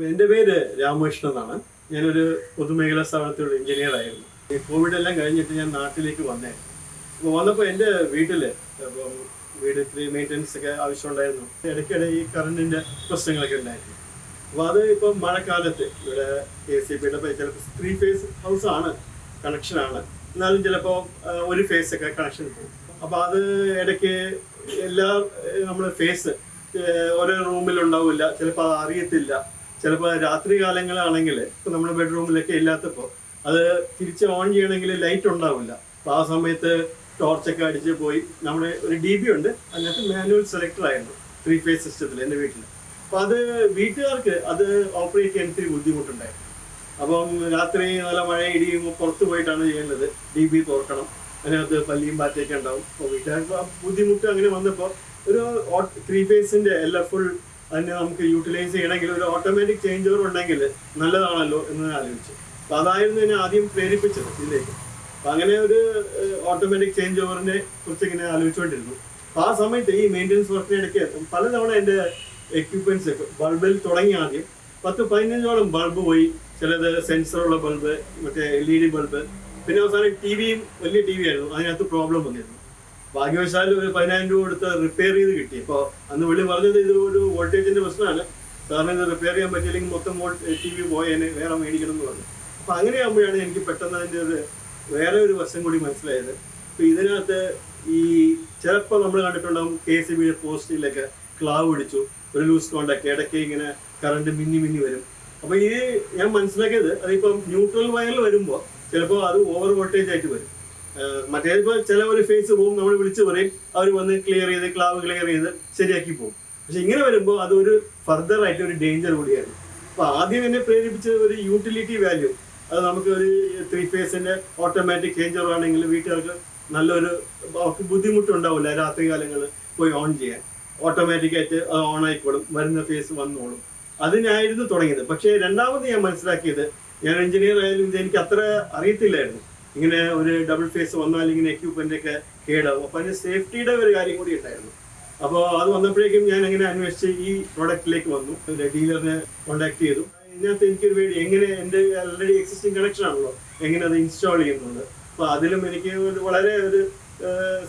എൻ്റെ പേര് രാമകൃഷ്ണൻ എന്നാണ്. ഞാനൊരു പൊതുമേഖലാ സ്ഥാപനത്തിലുള്ള എഞ്ചിനീയറായിരുന്നു. ഈ കോവിഡ് എല്ലാം കഴിഞ്ഞിട്ട് ഞാൻ നാട്ടിലേക്ക് വന്നേ. അപ്പോൾ വന്നപ്പോൾ എൻ്റെ വീട്ടിൽ വീട് ഇത്തിരി മെയിൻ്റനൻസ് ഒക്കെ ആവശ്യമുണ്ടായിരുന്നു. ഇടയ്ക്കിടെ ഈ കറണ്ടിൻ്റെ പ്രശ്നങ്ങളൊക്കെ ഉണ്ടായിരുന്നു. അപ്പോൾ അത് ഇപ്പം മഴക്കാലത്ത് ഇവിടെ KCBയുടെ ചിലപ്പോൾ 3 ഫേസ് ഹൗസാണ്, കണക്ഷനാണ്. എന്നാലും ചിലപ്പോൾ ഒരു ഫേസൊക്കെ കണക്ഷൻ പോകും. അപ്പോൾ അത് ഇടയ്ക്ക് എല്ലാ നമ്മൾ ഫേസ് ഓരോ റൂമിലുണ്ടാവില്ല, ചിലപ്പോൾ അത് അറിയത്തില്ല. ചിലപ്പോൾ രാത്രി കാലങ്ങളാണെങ്കിൽ ഇപ്പോൾ നമ്മുടെ ബെഡ്റൂമിലൊക്കെ ഇല്ലാത്തപ്പോൾ അത് തിരിച്ച് ഓൺ ചെയ്യണമെങ്കിൽ ലൈറ്റ് ഉണ്ടാവില്ല. അപ്പോൾ ആ സമയത്ത് ടോർച്ചൊക്കെ അടിച്ച് പോയി നമ്മുടെ ഒരു DB ഉണ്ട്, അതിനകത്ത് മാനുവൽ സെലക്ടർ ആയിരുന്നു 3 ഫേസ് സിസ്റ്റത്തിൽ എൻ്റെ വീട്ടിൽ. അപ്പോൾ അത് വീട്ടുകാർക്ക് അത് ഓപ്പറേറ്റ് ചെയ്യാൻ ഇത്തിരി ബുദ്ധിമുട്ടുണ്ടായിരുന്നു. അപ്പം രാത്രി നല്ല മഴ ഇടിയും പുറത്ത് പോയിട്ടാണ് ചെയ്യേണ്ടത്. DB തുറക്കണം, അതിനകത്ത് പല്ലിയും പാറ്റയൊക്കെ ഉണ്ടാവും. അപ്പോൾ വീട്ടുകാർക്ക് ബുദ്ധിമുട്ട് അങ്ങനെ വന്നപ്പോൾ ഒരു 3 ഫേസിൻ്റെ എല്ലാം ഫുൾ അതിനെ നമുക്ക് യൂട്ടിലൈസ് ചെയ്യണമെങ്കിൽ ഒരു ഓട്ടോമാറ്റിക് ചേഞ്ച് ഓവർ ഉണ്ടെങ്കിൽ നല്ലതാണല്ലോ എന്ന് ആലോചിച്ചു. അപ്പോൾ അതായിരുന്നു എന്നെ ആദ്യം പ്രേരിപ്പിച്ചത് ഇതിലേക്ക്. അപ്പം അങ്ങനെ ഒരു ഓട്ടോമാറ്റിക് ചേഞ്ച് ഓവറിനെ കുറിച്ച് ഇങ്ങനെ ആലോചിച്ചുകൊണ്ടിരുന്നു. അപ്പോൾ ആ സമയത്ത് ഈ മെയിൻ്റനൻസ് വർക്കിനിടയ്ക്ക് പലതവണ എൻ്റെ എക്യുപ്മെൻറ്റ്സ് ബൾബിൽ തുടങ്ങി ആദ്യം 10-15ഓളം ബൾബ് പോയി. ചിലത് സെൻസറുള്ള ബൾബ്, മറ്റേ LED ബൾബ്, പിന്നെ അവസാനം TVയും വലിയ TV ആയിരുന്നു, അതിനകത്ത് പ്രോബ്ലം വന്നിരുന്നു. ഭാഗ്യവശാൽ ഒരു 10,000 രൂപ കൊടുത്ത് റിപ്പയർ ചെയ്ത് കിട്ടി. അപ്പോൾ അന്ന് വിളി പറഞ്ഞത് ഇത് ഒരു വോൾട്ടേജിൻ്റെ പ്രശ്നമാണ്, കാരണം ഇത് റിപ്പയർ ചെയ്യാൻ പറ്റിയില്ലെങ്കിൽ മൊത്തം TV പോയേനെ, വേറെ മേടിക്കണം എന്ന് പറഞ്ഞു. അപ്പോൾ അങ്ങനെയാകുമ്പോഴാണ് എനിക്ക് പെട്ടെന്ന് അതിൻ്റെ വേറെ ഒരു വശം കൂടി മനസ്സിലായത്. അപ്പോൾ ഇതിനകത്ത് ഈ ചിലപ്പോൾ നമ്മൾ കണ്ടിട്ടുണ്ടാകും KCBയുടെ പോസ്റ്റിലൊക്കെ ക്ലാവ് പിടിച്ചു, ഒരു ലൂസ് കോണ്ടാക്ട്, ഇടയ്ക്ക് ഇങ്ങനെ കറണ്ട് മിന്നി വരും. അപ്പോൾ ഈ ഞാൻ മനസ്സിലാക്കിയത് അതിപ്പം ന്യൂട്രൽ വയറിൽ വരുമ്പോൾ ചിലപ്പോൾ അത് ഓവർ വോൾട്ടേജ് ആയിട്ട് വരും. മറ്റേതിപ്പോൾ ചില ഒരു ഫേസ് പോകും, നമ്മൾ വിളിച്ച് പറയും, അവർ വന്ന് ക്ലിയർ ചെയ്ത് ക്ലാവ് ക്ലിയർ ചെയ്ത് ശരിയാക്കി പോകും. പക്ഷെ ഇങ്ങനെ വരുമ്പോൾ അതൊരു ഫർദർ ആയിട്ട് ഒരു ഡേഞ്ചർ കൂടിയായിരുന്നു. അപ്പോൾ ആദ്യം എന്നെ പ്രേരിപ്പിച്ച ഒരു യൂട്ടിലിറ്റി വാല്യൂ, അത് നമുക്ക് ഒരു 3 ഫേസിൻ്റെ ഓട്ടോമാറ്റിക് ചേഞ്ചർ ആണെങ്കിൽ വീട്ടുകാർക്ക് നല്ലൊരു ബുദ്ധിമുട്ടുണ്ടാവില്ല രാത്രി കാലങ്ങളിൽ പോയി ഓൺ ചെയ്യാൻ. ഓട്ടോമാറ്റിക്കായിട്ട് അത് ഓൺ ആയിക്കോളും, വരുന്ന ഫേസ് വന്നോളും. അതിനായിരുന്നു തുടങ്ങിയത്. പക്ഷേ രണ്ടാമത് ഞാൻ മനസ്സിലാക്കിയത്, ഞാൻ എഞ്ചിനീയർ ആയാലും ഇത് എനിക്ക് അത്ര അറിയത്തില്ലായിരുന്നു. ഇങ്ങനെ ഒരു ഡബിൾ ഫേസ് വന്നാൽ ഇങ്ങനെ എക്യുപ്മെൻ്റ് ഒക്കെ കേടാവും. അപ്പോൾ അതിന് സേഫ്റ്റിയുടെ ഒരു കാര്യം കൂടി ഉണ്ടായിരുന്നു. അപ്പോൾ അത് വന്നപ്പോഴേക്കും ഞാൻ അങ്ങനെ അന്വേഷിച്ച് ഈ പ്രോഡക്റ്റിലേക്ക് വന്നു. ഒരു ഡീലറിനെ കോൺടാക്ട് ചെയ്തു. ഇതിനകത്ത് എനിക്കൊരു പേടി, എങ്ങനെ എൻ്റെ ഓൾറെഡി എക്സിസ്റ്റിംഗ് കണക്ഷൻ ആണല്ലോ, എങ്ങനെ അത് ഇൻസ്റ്റാൾ ചെയ്യുന്നുണ്ട്. അപ്പോൾ അതിലും എനിക്ക് വളരെ ഒരു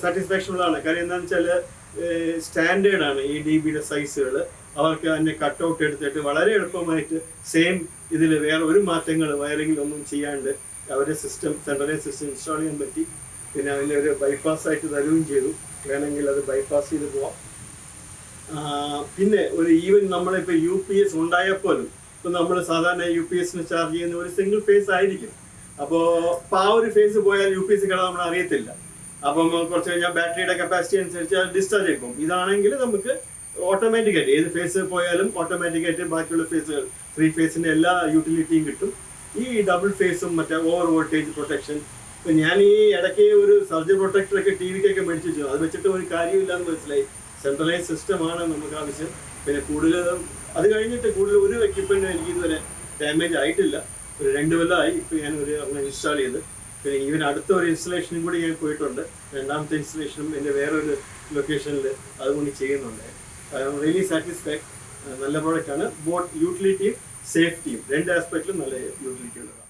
സാറ്റിസ്ഫാക്ഷൻ ഉള്ളതാണ്. കാര്യം എന്താണെന്ന് വെച്ചാൽ സ്റ്റാൻഡേർഡാണ് ഈ DBയുടെ സൈസുകൾ. അവർക്ക് അതിൻ്റെ കട്ട് ഔട്ട് എടുത്തിട്ട് വളരെ എളുപ്പമായിട്ട് സെയിം ഇതിൽ വേറെ ഒരു മാറ്റങ്ങൾ വയറിങ്ങിലൊന്നും ചെയ്യാണ്ട് അവരുടെ സിസ്റ്റം, സെൻട്രലൈസ് സിസ്റ്റം ഇൻസ്റ്റാൾ ചെയ്യാൻ പറ്റി. പിന്നെ അതിൻ്റെ ഒരു ബൈപ്പാസായിട്ട് തരുകയും ചെയ്തു, വേണമെങ്കിൽ അത് ബൈപ്പാസ് ചെയ്ത് പോവാം. പിന്നെ ഒരു ഈവൻ നമ്മളിപ്പോൾ UPS ഉണ്ടായാൽ പോലും ഇപ്പം നമ്മൾ സാധാരണ UPSന് ചാർജ് ചെയ്യുന്ന ഒരു സിംഗിൾ ഫേസ് ആയിരിക്കും. അപ്പോൾ ആ ഒരു ഫേസ് പോയാൽ UPS കട നമ്മൾ അറിയത്തില്ല. അപ്പം കുറച്ച് കഴിഞ്ഞാൽ ബാറ്ററിയുടെ കപ്പാസിറ്റി അനുസരിച്ച് അത് ഡിസ്ചാർജ് ആയിപ്പോൾ. ഇതാണെങ്കിൽ നമുക്ക് ഓട്ടോമാറ്റിക്കായിട്ട് ഏത് ഫേസ് പോയാലും ഓട്ടോമാറ്റിക്കായിട്ട് ബാക്കിയുള്ള ഫേസുകൾ 3 ഫേസിൻ്റെ എല്ലാ യൂട്ടിലിറ്റിയും കിട്ടും. ഈ ഡബിൾ ഫേസും മറ്റേ ഓവർ വോൾട്ടേജ് പ്രൊട്ടക്ഷൻ. ഇപ്പം ഞാൻ ഈ ഇടയ്ക്ക് ഒരു സർജറി പ്രൊട്ടക്ടറൊക്കെ TVക്കൊക്കെ മേടിച്ചു വെച്ചു. അത് വെച്ചിട്ട് ഒരു കാര്യമില്ലാന്ന് മനസ്സിലായി. സെൻട്രലൈസ് സിസ്റ്റമാണ് നമുക്ക് ആവശ്യം. പിന്നെ കൂടുതൽ അത് കഴിഞ്ഞിട്ട് കൂടുതൽ ഒരു എക്യുപ്മെൻറ്റും എനിക്ക് ഇതുവരെ ഡാമേജ് ആയിട്ടില്ല. ഒരു 2 കൊല്ലമായി ഇപ്പോൾ ഞാൻ ഇൻസ്റ്റാൾ ചെയ്ത്. പിന്നെ ഈവൻ അടുത്ത ഒരു ഇൻസ്റ്റലേഷനും കൂടി ഞാൻ പോയിട്ടുണ്ട്. രണ്ടാമത്തെ ഇൻസ്റ്റലേഷനും എൻ്റെ വേറൊരു ലൊക്കേഷനിൽ അതുകൊണ്ട് ചെയ്യുന്നുണ്ട്. I am really satisfied. നല്ല പ്രോഡക്റ്റാണ്. ബോത്ത് യൂട്ടിലിറ്റിയും സേഫ്റ്റിയും 2 ആസ്പെക്റ്റിലും നല്ല യൂട്ടിലിറ്റി ഉള്ളതാണ്.